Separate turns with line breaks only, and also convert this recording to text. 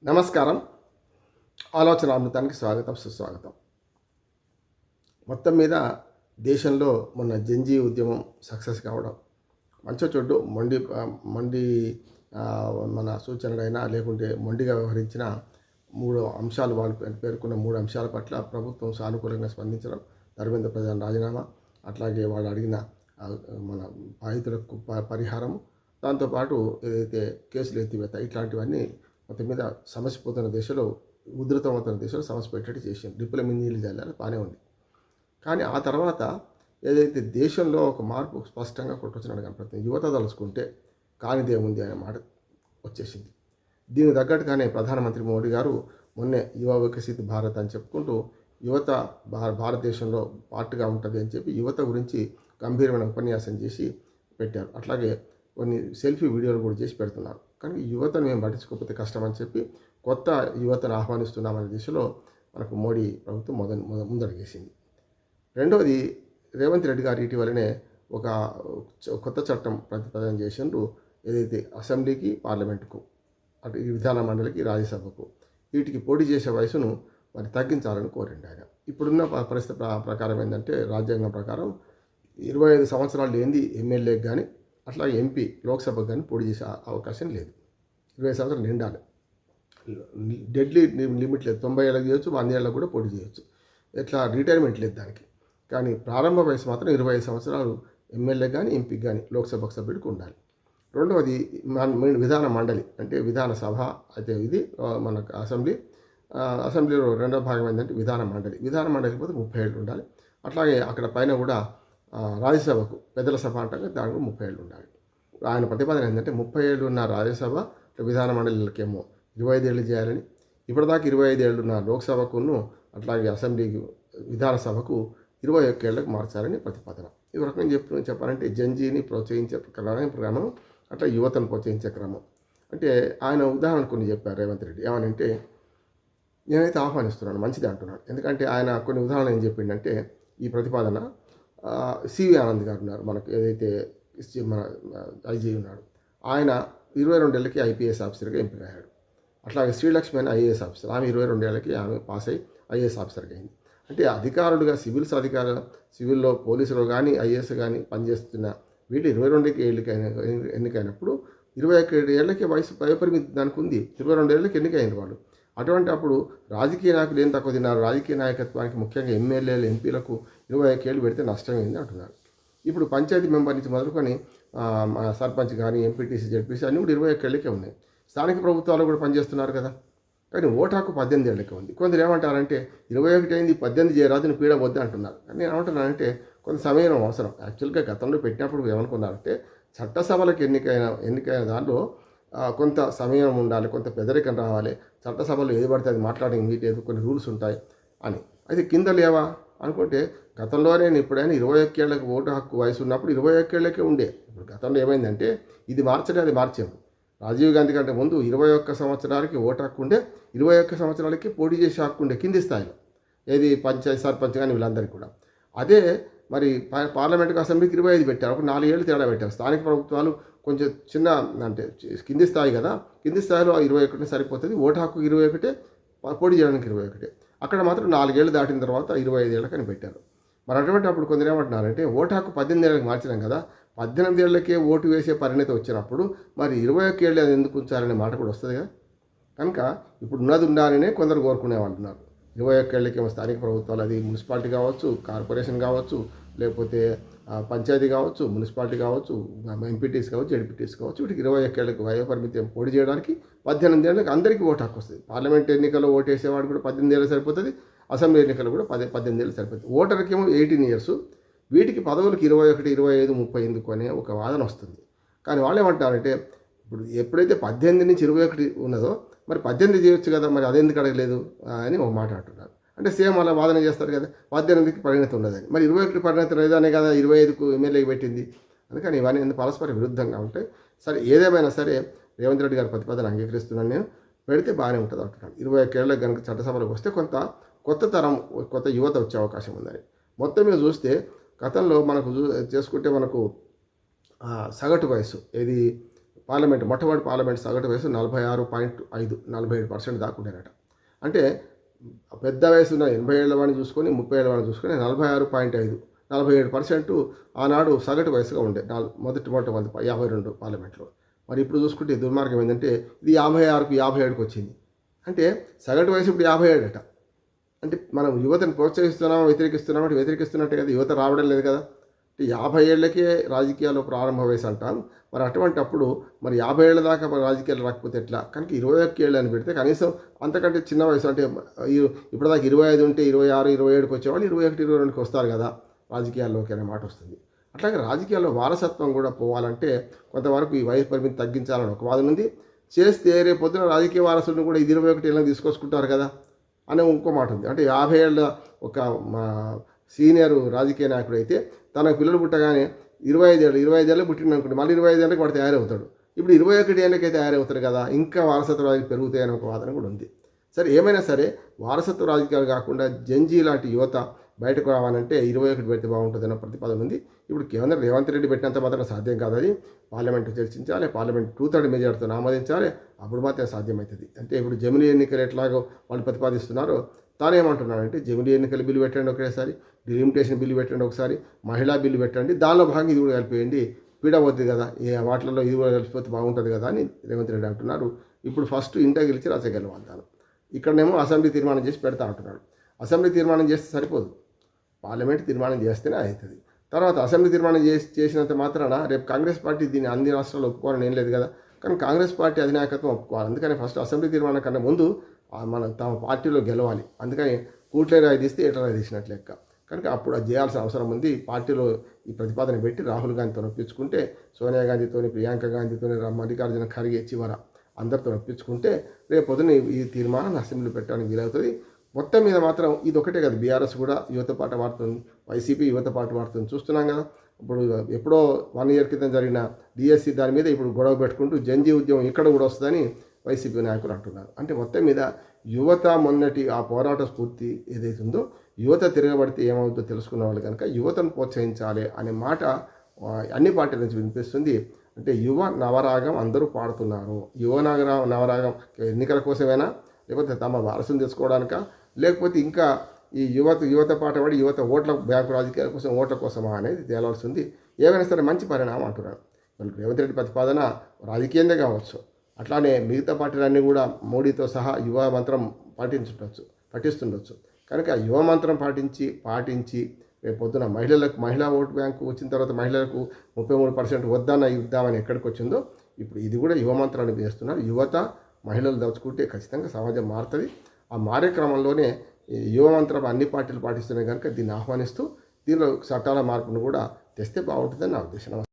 నమస్కారం. ఆలోచన అమృతానికి స్వాగతం, సుస్వాగతం. మొత్తం మీద దేశంలో మొన్న జంజీ ఉద్యమం సక్సెస్ కావడం, మంచో చెడ్డో మొండి మన సూచనలైనా లేకుంటే మొండిగా వ్యవహరించిన 3 అంశాలు వాళ్ళు పేర్కొన్న 3 అంశాల పట్ల ప్రభుత్వం సానుకూలంగా స్పందించడం, ధర్మేంద్ర ప్రధాన్ రాజీనామా, అట్లాగే వాళ్ళు అడిగిన మన బాధితులకు పరిహారం, దాంతోపాటు ఏదైతే కేసులు ఎత్తివేత, ఇట్లాంటివన్నీ మొత్తం మీద సమస్య పోతున్న దిశలో, ఉధృతమవుతున్న దిశలో సమస్య పెట్టేట్టు చేసింది. డిప్పుల మిన్నీళ్ళు జల్లాలి, బాగానే ఉంది. కానీ ఆ తర్వాత ఏదైతే దేశంలో ఒక మార్పు స్పష్టంగా కొట్టొచ్చినట్టు కనపడుతుంది. యువత తలుచుకుంటే కానిదేముంది అనే మాట వచ్చేసింది. దీనికి తగ్గట్టుగానే ప్రధానమంత్రి మోడీ గారు మొన్నే యువ వికసిత్ భారత్ అని చెప్పుకుంటూ యువత భారతదేశంలో పార్ట్గా ఉంటుంది అని చెప్పి యువత గురించి గంభీరమైన ఉపన్యాసం చేసి పెట్టారు. అట్లాగే కొన్ని సెల్ఫీ వీడియోలు కూడా చేసి పెడుతున్నారు. కానీ యువతను మేము పట్టించుకోకపోతే కష్టం అని చెప్పి కొత్త యువతను ఆహ్వానిస్తున్నామనే దిశలో మనకు మోడీ ప్రభుత్వం ముందడుగేసింది. రెండవది, రేవంత్ రెడ్డి గారు ఇటీవలనే ఒక కొత్త చట్టం ప్రతిపాదన చేసిండ్రు. ఏదైతే అసెంబ్లీకి, పార్లమెంటుకు, అటు ఈ విధాన మండలికి, రాజ్యసభకు వీటికి పోటీ చేసే వయసును మరి తగ్గించాలని కోరిండు ఆయన. ఇప్పుడున్న పరిస్థితి ప్రకారం ఏంటంటే, రాజ్యాంగం ప్రకారం 25 సంవత్సరాలు లేనిది ఎమ్మెల్యేకి కానీ అట్లా ఎంపీ లోక్సభకు కానీ పోటీ చేసే అవకాశం లేదు. 20 సంవత్సరాలు నిండాలి. డెడ్లీ లిమిట్ లేదు. 90 ఏళ్ళకి చేయొచ్చు, 100 ఏళ్ళకు కూడా పోటీ చేయొచ్చు. ఎట్లా రిటైర్మెంట్ లేదు దానికి. కానీ ప్రారంభ వయసు మాత్రం 25 సంవత్సరాలు ఎమ్మెల్యే కానీ ఎంపీకి కానీ లోక్సభకు సభ్యుడికి ఉండాలి. రెండవది, విధాన మండలి అంటే విధాన సభ అయితే ఇది మనకు అసెంబ్లీలో రెండవ భాగం ఏంటంటే విధాన మండలి. విధాన మండలికి పోతే 30 ఏళ్ళు ఉండాలి. అట్లాగే అక్కడ పైన కూడా రాజ్యసభకు పెద్దల సభ అంటే దానికి 30 ఏళ్ళు ఉండాలి. ఆయన ప్రతిపాదన ఏంటంటే 30 ఏళ్ళు ఉన్న రాజ్యసభ విధాన మండలికేమో 25 ఏళ్ళు చేయాలని, ఇప్పటిదాకా 25 ఏళ్ళు ఉన్న లోక్సభకును అట్లాగే అసెంబ్లీకి విధానసభకు 21 ఏళ్ళకు మార్చాలని ప్రతిపాదన. ఈ రకంగా చెప్పాలంటే జంజీని ప్రోత్సహించే క్రమం, అట్లా యువతను ప్రోత్సహించే క్రమం. అంటే ఆయన ఉదాహరణ కొన్ని చెప్పారు రేవంత్ రెడ్డి. ఏమనంటే, నేనైతే ఆహ్వానిస్తున్నాను, మంచిది అంటున్నాను. ఎందుకంటే ఆయన కొన్ని ఉదాహరణ ఏం చెప్పిండంటే, ఈ ప్రతిపాదన సివి ఆనంద్ గారు ఉన్నారు, మనకు ఏదైతే మన ఐజీ ఉన్నాడు, ఆయన 22 ఏళ్ళకి ఐపీఎస్ ఆఫీసర్గా ఎంపికయ్యాడు. అట్లాగే శ్రీలక్ష్మి అని ఐఏఎస్ ఆఫీసర్, ఆమె 22 ఏళ్ళకి ఆమె పాస్ అయ్యి ఐఏఎస్ ఆఫీసర్గా అయింది. అంటే అధికారులుగా సివిల్లో పోలీసులు కానీ ఐఏఎస్ కానీ పనిచేస్తున్న వీళ్ళు 22 ఏళ్ళకి ఎన్నికైనప్పుడు 21 ఏళ్ళకి వయోపరిమితి దానికి ఉంది. 22 ఏళ్ళకి ఎన్నికైన వాళ్ళు. అటువంటి అప్పుడు రాజకీయ నాయకులు ఏం తక్కువ తిన్నారు? రాజకీయ నాయకత్వానికి ముఖ్యంగా ఎమ్మెల్యేలు, ఎంపీలకు 21 ఏళ్ళు పెడితే నష్టమైంది అంటున్నారు. ఇప్పుడు పంచాయతీ మెంబర్ నుంచి మొదలుకొని సర్పంచ్ కానీ ఎంపీటీసీ, జెడ్పీసీ అన్నీ కూడా 21 ఏళ్ళకే ఉన్నాయి. స్థానిక ప్రభుత్వాలు కూడా పనిచేస్తున్నారు కదా. కానీ ఓటు హక్కు 18 ఏళ్ళకే ఉంది. కొందరు ఏమంటారంటే 21 అయింది, 18 చేయరాదని పీడ వద్దు అంటున్నారు. కానీ నేను ఏమంటున్నానంటే, కొంత సమయం అవసరం. యాక్చువల్గా గతంలో పెట్టినప్పుడు ఏమనుకున్నారంటే, చట్టసభలకు ఎన్నికైన దాంట్లో కొంత సమయం ఉండాలి, కొంత పెదరికం రావాలి, చట్టసభలో ఏది పడితే అది మాట్లాడడానికి వీలేదు, కొన్ని రూల్స్ ఉంటాయి అని. అయితే కింద లేవా అనుకుంటే, గతంలోనే ఎప్పుడైనా 21 ఏళ్ళకి ఓటు హక్కు వయసు ఉన్నప్పుడు 21 ఏళ్ళకే ఉండే. ఇప్పుడు గతంలో ఏమైందంటే, ఇది మార్చడే అది మార్చాము. రాజీవ్ గాంధీ కంటే ముందు 21 సంవత్సరాలకి ఓటు హక్కు ఉండే, 21 సంవత్సరాలకి పోటీ చేసే హక్కు ఉండే కింది స్థాయిలో. ఏది పంచాయతీ సర్పంచ్ కానీ వీళ్ళందరికీ కూడా. అదే మరి పార్లమెంట్కి, అసెంబ్లీకి 25 పెట్టారు. అప్పుడు 4 ఏళ్ళు తేడా పెట్టారు. స్థానిక ప్రభుత్వాలు కొంచెం చిన్న అంటే కింది స్థాయి కదా, కింది స్థాయిలో 21 సరిపోతుంది. ఓటు హక్కు 21, పోటీ చేయడానికి 21. అక్కడ మాత్రం 4 ఏళ్ళు దాటిన తర్వాత 25 ఏళ్ళకని పెట్టారు. మరి అటువంటి అప్పుడు కొందరు ఏమంటున్నారంటే, ఓటు హక్కు 18 ఏళ్ళకి మార్చినాం కదా, 18 ఏళ్ళకే ఓటు వేసే పరిణతి వచ్చినప్పుడు మరి 21 ఏళ్ళు అది ఎందుకు ఉంచాలనే మాట కూడా వస్తుంది కదా. కనుక ఇప్పుడు ఉన్నది ఉండాలనే కొందరు కోరుకునేమంటున్నారు. 21 ఏళ్ళకేమో స్థానిక ప్రభుత్వాలు, అది మున్సిపాలిటీ కావచ్చు, కార్పొరేషన్ కావచ్చు, లేకపోతే పంచాయతీ కావచ్చు, మున్సిపాలిటీ కావచ్చు, ఎంపీటీస్ కావచ్చు, జెడ్పీటీస్ కావచ్చు, వీటికి 21 ఏళ్ళకి వయోపరిమితి పోటీ చేయడానికి 18 ఏళ్ళకి అందరికీ ఓటు హక్కు వస్తుంది. పార్లమెంట్ ఎన్నికల్లో ఓటు వేసేవాడు కూడా 18 ఏళ్ళు సరిపోతుంది. అసెంబ్లీ ఎన్నికలు కూడా 18 ఏళ్ళు సరిపోతుంది. ఓటర్కేమో 18 ఇయర్స్. వీటికి పదవులకు 21, 25, 30 ఎందుకు అనే ఒక వాదన వస్తుంది. కానీ వాళ్ళు ఏమంటారంటే, ఇప్పుడు ఎప్పుడైతే 18 నుంచి 21 ఉన్నదో మరి 18 చేయొచ్చు కదా, మరి అదెందుకు అడగలేదు అని ఒక మాట అంటున్నారు. అంటే సేమ్ అలా వాదన చేస్తారు కదా, 18కి పరిణతి ఉండదని. మరి 21 పరిణతి లేదనే కదా 25కు ఎమ్మెల్యేకి పెట్టింది. అందుకని ఇవన్నీ ఎందుకు పరస్పర విరుద్ధంగా ఉంటాయి. సరే, ఏదేమైనా సరే రేవంత్ రెడ్డి గారి ప్రతిపాదన అంగీకరిస్తున్నాను నేను. పెడితే బాగానే ఉంటుంది అంటున్నాను. 21 ఏళ్ళకి కనుక చట్టసభలకు వస్తే కొత్త తరం, కొత్త యువత వచ్చే అవకాశం ఉందని. మొత్తం మీద చూస్తే గతంలో మనకు చేసుకుంటే మనకు సగటు వయసు ఏది మొట్టమొదటి పార్లమెంట్ సగటు వయసు 46.5 47% దాకా ఉండేనట. అంటే పెద్ద వయసు ఉన్న 80 ఏళ్ల వాడిని చూసుకొని 30 ఏళ్ల వాడిని చూసుకొని 46.5 47% ఆనాడు సగటు వయసుగా ఉండే మొదటి 52 పార్లమెంట్లో. మరి ఇప్పుడు చూసుకుంటే దుర్మార్గం ఏంటంటే ఇది 56కు 57కి వచ్చింది. అంటే సగటు వయసు ఇప్పుడు 57 అట. అంటే మనం యువతను ప్రోత్సహిస్తున్నామా వ్యతిరేకిస్తున్నామా? అంటే వ్యతిరేకిస్తున్నట్టే కదా, యువత రావడం లేదు కదా. అంటే 50 ఏళ్లకే రాజకీయాల్లో ప్రారంభ వయసు అంటాం. మరి అటువంటి అప్పుడు మరి 50 ఏళ్ల దాకా మరి రాజకీయాలు రాకపోతే ఎట్లా? కనుక 21 ఏళ్ళు అని పెడితే కనీసం అంతకంటే చిన్న వయసు అంటే ఇప్పటిదాకా 25 ఉంటే 26 27కి వచ్చేవాళ్ళు 21 22కి వస్తారు కదా రాజకీయాల్లోకి అనే మాట వస్తుంది. అట్లాగే రాజకీయాల్లో వారసత్వం కూడా పోవాలంటే కొంతవరకు ఈ వయసు పరిమితి తగ్గించాలని ఒక వాదన ఉంది. చేస్తే రేపు పొద్దున రాజకీయ వారసులను కూడా 21 ఏళ్ళకి తీసుకొచ్చుకుంటారు కదా అనే ఇంకో మాట ఉంది. అంటే 50 ఏళ్ళ ఒక సీనియర్ రాజకీయ నాయకుడు అయితే తన పిల్లలు పుట్టగానే 25 ఏళ్ళు పుట్టిన అనుకోండి, మళ్ళీ 25 ఏళ్ళకి వాడు తయారవుతాడు. ఇప్పుడు 21 ఏళ్ళకే తయారవుతారు కదా, ఇంకా వారసత్వ రాజకీయాలు పెరుగుతాయని ఒక వాదన కూడా ఉంది. సరే ఏమైనా సరే వారసత్వ రాజకీయాలు కాకుండా జంజీ లాంటి యువత బయటకు రావాలంటే 21 పెడితే బాగుంటుందన్న ప్రతిపాదన ఉంది. ఇప్పుడు కేంద్ర రేవంత్ రెడ్డి పెట్టినంత మాత్రం సాధ్యం కాదు. అది పార్లమెంటు చర్చించాలి, పార్లమెంట్ 2/3 మెజార్టీతో ఆమోదించాలి, అప్పుడు మాత్రమే సాధ్యమవుతుంది. అంటే ఇప్పుడు జమిలీ ఎన్నికలు ఎట్లాగో వాళ్ళు ప్రతిపాదిస్తున్నారో తాను ఏమంటున్నాడంటే జమిలీ ఎన్నికల బిల్లు పెట్టండి ఒకేసారి, డిలిమిటేషన్ బిల్లు పెట్టండి ఒకసారి, మహిళా బిల్లు పెట్టండి, దానిలో భాగంగా ఇది కూడా కలిపేయండి, పీడ పోతుంది కదా, వాటిలలో ఇది కూడా కలిసిపోతే బాగుంటుంది కదా అని రేవంత్ రెడ్డి అంటున్నారు. ఇప్పుడు ఫస్ట్ ఇంట గెలిచి రచ్చ గెలవంతాను, ఇక్కడనేమో అసెంబ్లీ తీర్మానం చేసి పెడతా అంటున్నాడు. అసెంబ్లీ తీర్మానం చేస్తే సరిపోదు, పార్లమెంట్ తీర్మానం చేస్తేనే అవుతుంది. తర్వాత అసెంబ్లీ తీర్మానం చేసినంత మాత్రాన రేపు కాంగ్రెస్ పార్టీ దీన్ని అన్ని రాష్ట్రాల్లో ఒప్పుకోవాలని ఏం లేదు కదా, కానీ కాంగ్రెస్ పార్టీ అధినాయకత్వం ఒప్పుకోవాలి. అందుకని ఫస్ట్ అసెంబ్లీ తీర్మానం కన్నా ముందు తమ పార్టీలో గెలవాలి. అందుకని కూట్లే రాయి తీస్తే ఎట్లా రాయి తీసినట్లు లెక్క. కనుక అప్పుడు అది చేయాల్సిన అవసరం ఉంది. పార్టీలో ఈ ప్రతిపాదన పెట్టి రాహుల్ గాంధీతో ఒప్పించుకుంటే, సోనియా గాంధీతో, ప్రియాంక గాంధీతో, మల్లికార్జున ఖర్గే చివర అందరితో ఒప్పించుకుంటే రేపు పొద్దున ఈ తీర్మానం అసెంబ్లీ పెట్టడానికి వీలవుతుంది. మొత్తం మీద మాత్రం ఇది ఒకటే కదా, బీఆర్ఎస్ కూడా యువత పాట పాడుతుంది, వైసీపీ యువత పాట పాడుతుంది, చూస్తున్నాం కదా. ఇప్పుడు ఎప్పుడో 1 ఇయర్ క్రితం జరిగిన డిఎస్సి దాని మీద ఇప్పుడు గొడవ పెట్టుకుంటూ జంజీ ఉద్యమం ఇక్కడ కూడా వస్తుందని వైసీపీ నాయకులు అంటున్నారు. అంటే మొత్తం మీద యువత మొన్నటి ఆ పోరాట స్ఫూర్తి ఏదైతుందో, యువత తిరగబడితే ఏమవుతుందో తెలుసుకున్న వాళ్ళు కనుక యువతను ప్రోత్సహించాలి అనే మాట అన్ని పార్టీల నుంచి వినిపిస్తుంది. అంటే యువ నవరాగం అందరూ పాడుతున్నారు. నవరాగం ఎన్నికల కోసమేనా, లేకపోతే తమ వారసును తెచ్చుకోవడానికా, లేకపోతే ఇంకా ఈ యువత పాట పడి యువత ఓట్ల బ్యాంకు రాజకీయాల కోసం ఓట్ల కోసమా అనేది తేలాల్సి ఉంది. ఏమైనా సరే మంచి పరిణామం అంటున్నారు. రేవంత్ రెడ్డి ప్రతిపాదన రాజకీయంగా కావచ్చు, అట్లానే మిగతా పార్టీలన్నీ కూడా మోడీతో సహా యువ మంత్రం పఠిస్తుండొచ్చు. కనుక యువ మంత్రం పాటించి రేపు పొద్దున మహిళా ఓటు బ్యాంకు వచ్చిన తర్వాత మహిళలకు 33% వద్దన్న ఇద్దామని ఎక్కడికి వచ్చిందో ఇప్పుడు ఇది కూడా యువ మంత్రాన్ని చేస్తున్నారు. యువత మహిళలు దోచుకుంటే ఖచ్చితంగా సమాజం మారుతుంది. ఆ మారే క్రమంలోనే యువ మంత్రం అన్ని పార్టీలు పాటిస్తున్నాయి కనుక దీన్ని ఆహ్వానిస్తూ దీనిలో చట్టాల మార్పును కూడా తెస్తే బాగుంటుందని నా ఉద్దేశం.